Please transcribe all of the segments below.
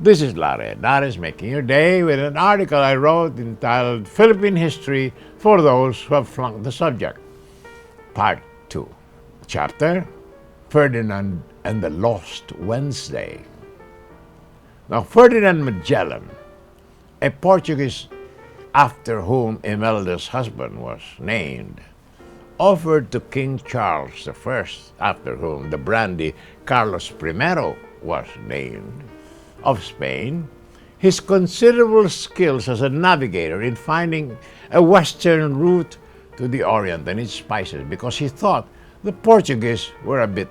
This is Larry Nares making your day with an article I wrote entitled Philippine History for Those Who Have Flunked the Subject, Part 2. Chapter Ferdinand and the Lost Wednesday. Now, Ferdinand Magellan, a Portuguese after whom Imelda's husband was named, offered to King Charles I, after whom the brandy Carlos I was named, of Spain, his considerable skills as a navigator in finding a western route to the Orient and its spices, because he thought the Portuguese were a bit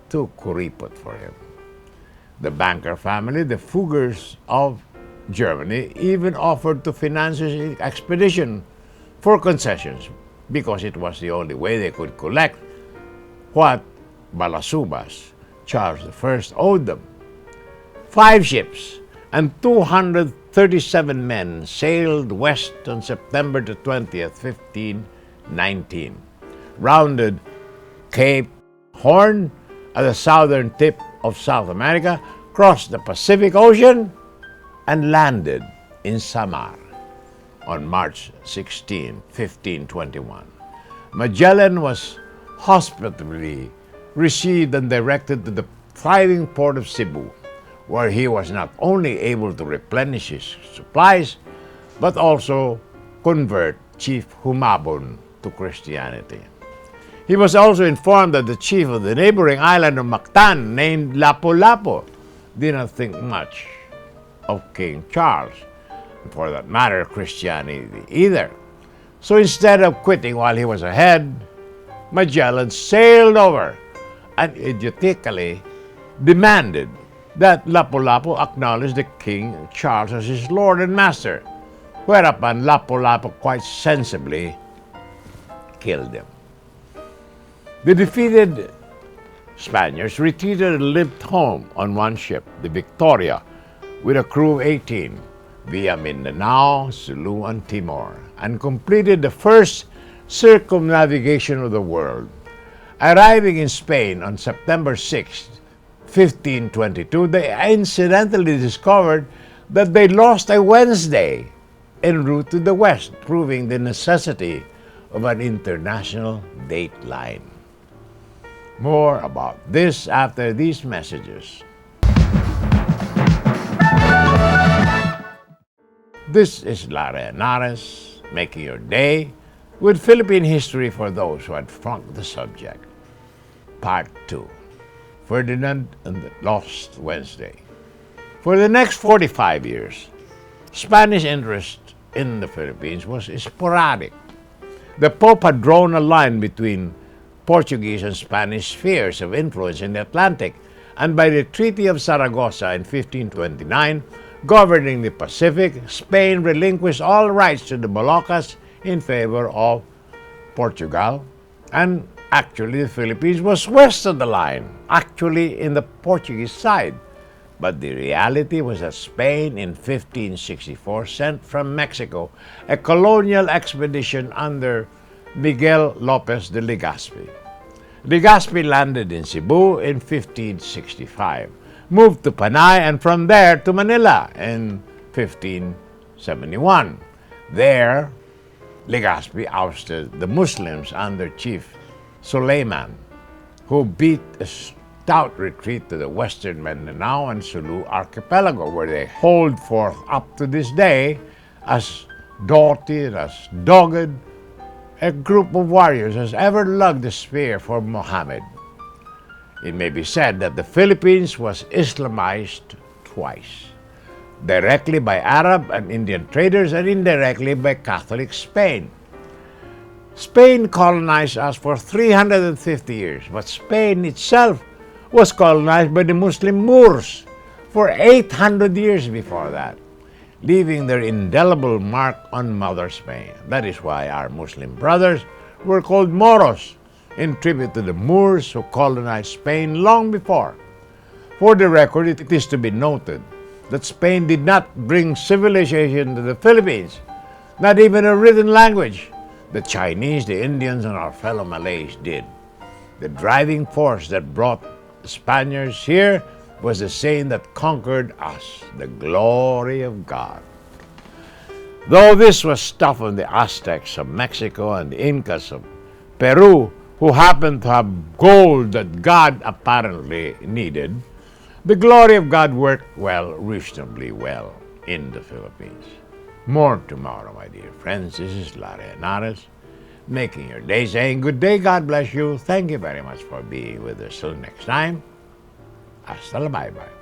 too kuriput for him. The banker family, the Fuggers of Germany, even offered to finance his expedition for concessions, because it was the only way they could collect what Balasubas, Charles I, owed them. 5 ships and 237 men sailed west on September the 20th, 1519, rounded Cape Horn at the southern tip of South America, crossed the Pacific Ocean, and landed in Samar on March 16, 1521. Magellan was hospitably received and directed to the thriving port of Cebu, where he was not only able to replenish his supplies, but also convert Chief Humabon to Christianity. He was also informed that the chief of the neighboring island of Mactan, named Lapu-Lapu, did not think much of King Charles, and for that matter, Christianity either. So instead of quitting while he was ahead, Magellan sailed over and idiotically demanded that Lapu-Lapu acknowledge the King Charles as his lord and master, whereupon Lapu-Lapu quite sensibly killed him. The defeated Spaniards retreated and lived home on one ship, the Victoria, with a crew of 18, via Mindanao, Sulu, and Timor, and completed the first circumnavigation of the world. Arriving in Spain on September 6, 1522, they incidentally discovered that they lost a Wednesday en route to the west, proving the necessity of an international date line. More about this after these messages. This is Larry Nares making your day with Philippine history for those who had flunked the subject. Part 2. Ferdinand and the Lost Wednesday. For the next 45 years, Spanish interest in the Philippines was sporadic. The Pope had drawn a line between Portuguese and Spanish spheres of influence in the Atlantic, and by the Treaty of Zaragoza in 1529, governing the Pacific, Spain relinquished all rights to the Moluccas in favor of Portugal, and actually the Philippines was west of the line, actually in the Portuguese side. But the reality was that Spain in 1564 sent from Mexico a colonial expedition under Miguel Lopez de Legazpi. Legazpi landed in Cebu in 1565, moved to Panay, and from there to Manila in 1571. There, Legazpi ousted the Muslims under Chief Suleiman, who beat a stout retreat to the western Mindanao and Sulu archipelago, where they hold forth up to this day as doughty and as dogged a group of warriors as ever lugged the spear for Muhammad. It may be said that the Philippines was Islamized twice, directly by Arab and Indian traders and indirectly by Catholic Spain. Spain colonized us for 350 years, but Spain itself was colonized by the Muslim Moors for 800 years before that, leaving their indelible mark on Mother Spain. That is why our Muslim brothers were called Moros, in tribute to the Moors who colonized Spain long before. For the record, it is to be noted that Spain did not bring civilization to the Philippines, not even a written language. The Chinese, the Indians, and our fellow Malays did. The driving force that brought Spaniards here was the saying that conquered us, the glory of God. Though this was stuff of the Aztecs of Mexico and the Incas of Peru, who happened to have gold that God apparently needed, the glory of God worked reasonably well in the Philippines. More tomorrow, my dear friends. This is Larry Henares, making your day, saying good day, God bless you. Thank you very much for being with us. Till next time, hasta la bye-bye.